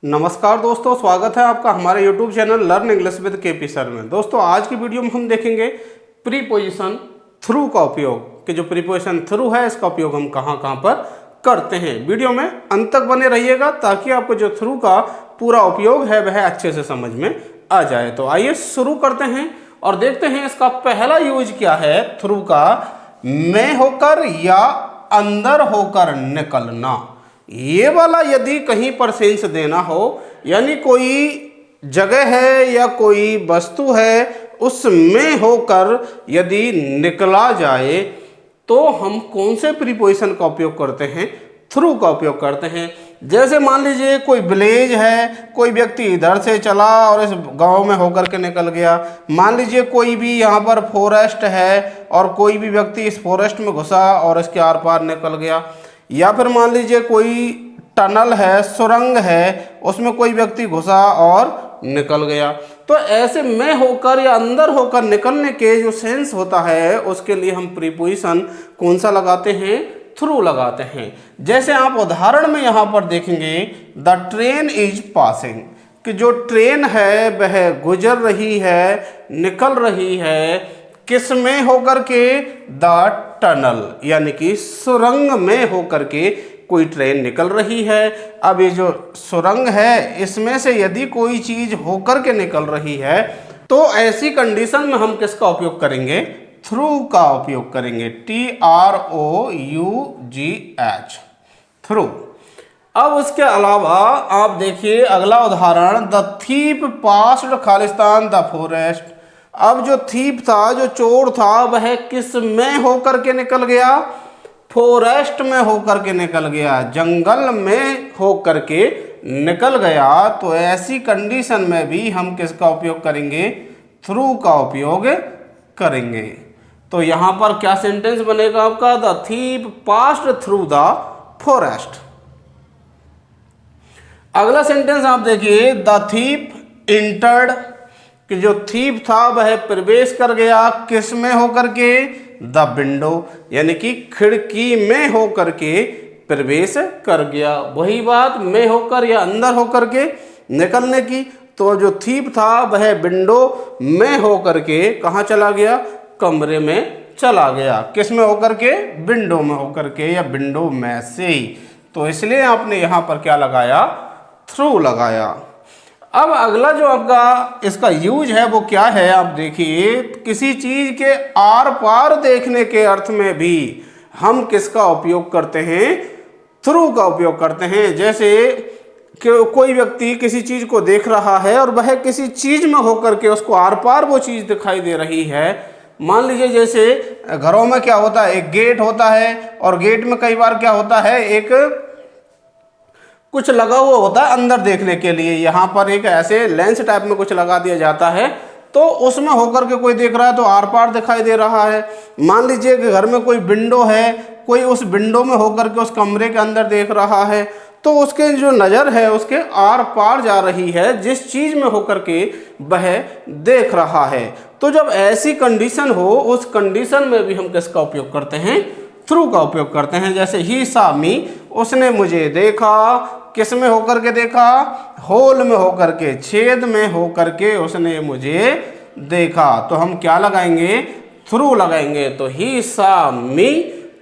नमस्कार दोस्तों, स्वागत है आपका हमारे YouTube channel learn English with KP sir में। दोस्तों आज की वीडियो में हम देखेंगे प्रीपोजिशन थ्रू का उपयोग कि जो प्रीपोजिशन थ्रू है इसका उपयोग हम कहाँ कहाँ पर करते हैं। वीडियो में अंत तक बने रहिएगा ताकि आपको जो थ्रू का पूरा उपयोग है वह अच्छे से समझ में आ जाए। तो आइए शुरू करते हैं और देखते हैं इसका पहला यूज क्या है थ्रू का। में होकर या अंदर होकर निकलना, ये वाला यदि कहीं पर सेंस देना हो, यानी कोई जगह है या कोई वस्तु है उसमें होकर यदि निकला जाए तो हम कौन से प्रीपोजिशन का उपयोग करते हैं? थ्रू का उपयोग करते हैं। जैसे मान लीजिए कोई विलेज है, कोई व्यक्ति इधर से चला और इस गांव में होकर के निकल गया। मान लीजिए कोई भी यहाँ पर फॉरेस्ट है और कोई भी व्यक्ति इस फॉरेस्ट में घुसा और इसके आर पार निकल गया। या फिर मान लीजिए कोई टनल है, सुरंग है, उसमें कोई व्यक्ति घुसा और निकल गया। तो ऐसे में होकर या अंदर होकर निकलने के जो सेंस होता है उसके लिए हम प्रीपोजिशन कौन सा लगाते हैं? थ्रू लगाते हैं। जैसे आप उदाहरण में यहाँ पर देखेंगे द ट्रेन इज पासिंग, कि जो ट्रेन है वह गुजर रही है, निकल रही है, किस में होकर के? द टनल, यानी कि सुरंग में होकर के कोई ट्रेन निकल रही है। अब ये जो सुरंग है इसमें से यदि कोई चीज होकर के निकल रही है तो ऐसी कंडीशन में हम किसका उपयोग करेंगे? थ्रू का उपयोग करेंगे। TROUGH, through. अब उसके अलावा आप देखिए अगला उदाहरण, the thief passed Khalistan the forest. अब जो थीप था, जो चोर था, वह किस में होकर के निकल गया? फॉरेस्ट में होकर के निकल गया, जंगल में होकर के निकल गया। तो ऐसी कंडीशन में भी हम किसका उपयोग करेंगे? थ्रू का उपयोग करेंगे। तो यहाँ पर क्या सेंटेंस बनेगा आपका? The thief passed through the forest. अगला सेंटेंस आप देखिए, द थीप इंटर्ड, कि जो थीप था वह प्रवेश कर गया, किस में होकर के? द विंडो, यानी कि खिड़की में होकर के प्रवेश कर गया। वही बात में होकर या अंदर होकर के निकलने की। तो जो थीप था वह विंडो में होकर के कहाँ चला गया? कमरे में चला गया। किस में होकर के? विंडो में होकर के, या विंडो में से ही। तो इसलिए आपने यहाँ पर क्या लगाया? थ्रू लगाया। अब अगला जो आपका इसका यूज है वो क्या है? आप देखिए, किसी चीज के आर पार देखने के अर्थ में भी हम किसका उपयोग करते हैं? थ्रू का उपयोग करते हैं। जैसे कि कोई व्यक्ति किसी चीज को देख रहा है और वह किसी चीज में होकर के उसको आर पार वो चीज दिखाई दे रही है। मान लीजिए जैसे घरों में क्या होता है, एक गेट होता है और गेट में कई बार क्या होता है, एक कुछ लगा हुआ होता है अंदर देखने के लिए। यहाँ पर एक ऐसे लेंस टाइप में कुछ लगा दिया जाता है, तो उसमें होकर के कोई देख रहा है तो आर पार दिखाई दे रहा है। मान लीजिए कि घर में कोई विंडो है, कोई उस विंडो में होकर के उस कमरे के अंदर देख रहा है, तो उसके जो नज़र है उसके आर पार जा रही है जिस चीज़ में होकर के वह देख रहा है। तो जब ऐसी कंडीशन हो, उस कंडीशन में भी हम किसका उपयोग करते हैं? थ्रू का उपयोग करते हैं। जैसे ही सा मी, उसने मुझे देखा, किस में होकर के देखा? होल में होकर के, छेद में होकर के उसने मुझे देखा। तो हम क्या लगाएंगे? थ्रू लगाएंगे। तो ही सा मी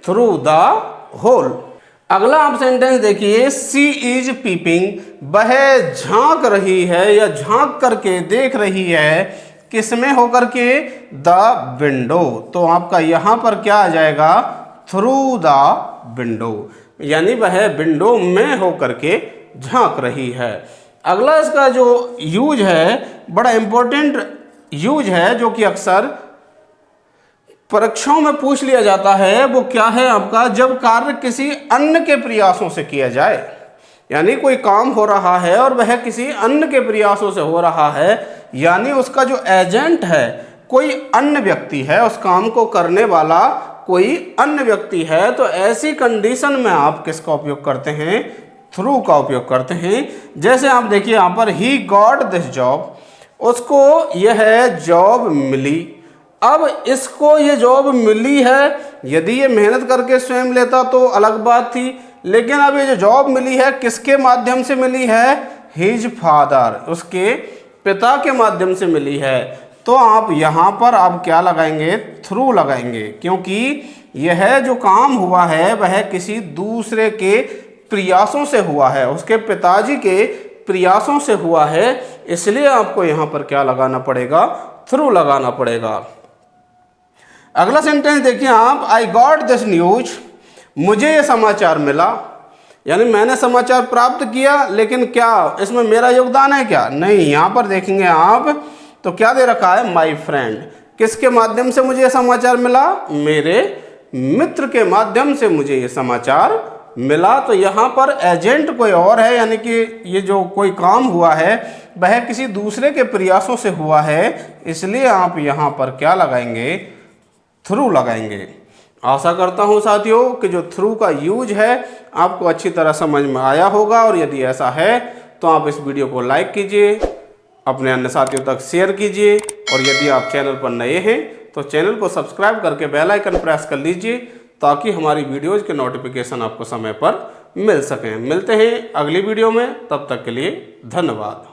थ्रू द होल। अगला आप सेंटेंस देखिए, सी इज पीपिंग, वह झांक रही है या झांक करके देख रही है, किस में होकर के? The window. तो आपका यहाँ पर क्या आ जाएगा? थ्रू द विंडो, यानी वह विंडो में होकर के झांक रही है। अगला इसका जो यूज है बड़ा इंपॉर्टेंट यूज है, जो कि अक्सर परीक्षाओं में पूछ लिया जाता है। वो क्या है आपका? जब कार्य किसी अन्य के प्रयासों से किया जाए, यानी कोई काम हो रहा है और वह किसी अन्य के प्रयासों से हो रहा है, यानी उसका जो एजेंट है कोई अन्य व्यक्ति है, उस काम को करने वाला कोई अन्य व्यक्ति है। तो ऐसी कंडीशन में आप किसका उपयोग करते हैं? थ्रू का उपयोग करते हैं। जैसे आप देखिए यहाँ पर, ही गॉट दिस जॉब, उसको यह जॉब मिली। अब इसको ये जॉब मिली है, यदि ये मेहनत करके स्वयं लेता तो अलग बात थी, लेकिन अब ये जो जॉब मिली है किसके माध्यम से मिली है? हिज फादर, उसके पिता के माध्यम से मिली है। तो आप यहाँ पर अब क्या लगाएंगे, थ्रू लगाएंगे, क्योंकि यह जो काम हुआ है वह किसी दूसरे के प्रयासों से हुआ है, उसके पिताजी के प्रयासों से हुआ है, इसलिए आपको यहाँ पर क्या लगाना पड़ेगा, थ्रू लगाना पड़ेगा। अगला सेंटेंस देखिए आप, आई गॉट दिस न्यूज, मुझे ये समाचार मिला, यानी मैंने समाचार प्राप्त किया, लेकिन क्या इसमें मेरा योगदान है क्या, नहीं। यहाँ पर देखेंगे आप तो क्या दे रखा है, माई फ्रेंड, किसके माध्यम से मुझे ये समाचार मिला, मेरे मित्र के माध्यम से मुझे ये समाचार मिला। तो यहाँ पर एजेंट कोई और है, यानी कि ये जो कोई काम हुआ है वह किसी दूसरे के प्रयासों से हुआ है, इसलिए आप यहाँ पर क्या लगाएंगे, थ्रू लगाएंगे। आशा करता हूँ साथियों कि जो थ्रू का यूज है आपको अच्छी तरह समझ में आया होगा, और यदि ऐसा है तो आप इस वीडियो को लाइक कीजिए, अपने अन्य साथियों तक शेयर कीजिए, और यदि आप चैनल पर नए हैं तो चैनल को सब्सक्राइब करके बेल आइकन प्रेस कर लीजिए, ताकि हमारी वीडियोज़ के नोटिफिकेशन आपको समय पर मिल सकें। मिलते हैं अगली वीडियो में, तब तक के लिए धन्यवाद।